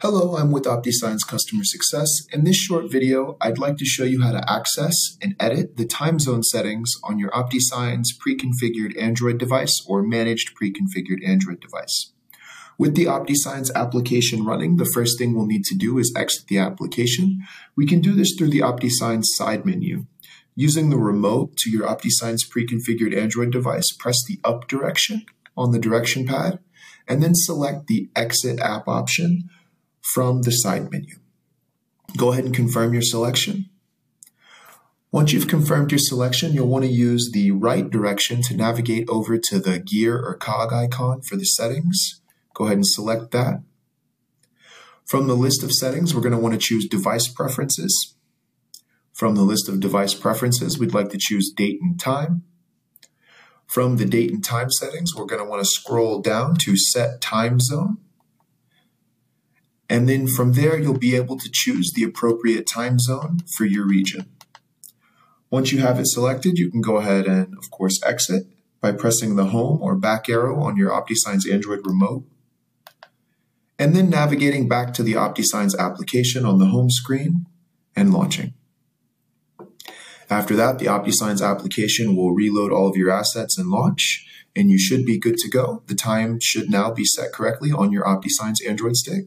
Hello, I'm with OptiSigns Customer Success. In this short video, I'd like to show you how to access and edit the time zone settings on your OptiSigns pre-configured Android device or managed pre-configured Android device. With the OptiSigns application running, the first thing we'll need to do is exit the application. We can do this through the OptiSigns side menu. Using the remote to your OptiSigns pre-configured Android device, press the up direction on the direction pad, and then select the exit app option from the side menu. Go ahead and confirm your selection. Once you've confirmed your selection, you'll want to use the right direction to navigate over to the gear or cog icon for the settings. Go ahead and select that. From the list of settings, we're going to want to choose Device Preferences. From the list of device preferences, we'd like to choose Date and Time. From the Date and Time settings, we're going to want to scroll down to Set Time Zone. And then from there, you'll be able to choose the appropriate time zone for your region. Once you have it selected, you can go ahead and, of course, exit by pressing the home or back arrow on your OptiSigns Android remote, and then navigating back to the OptiSigns application on the home screen and launching. After that, the OptiSigns application will reload all of your assets and launch, and you should be good to go. The time should now be set correctly on your OptiSigns Android stick.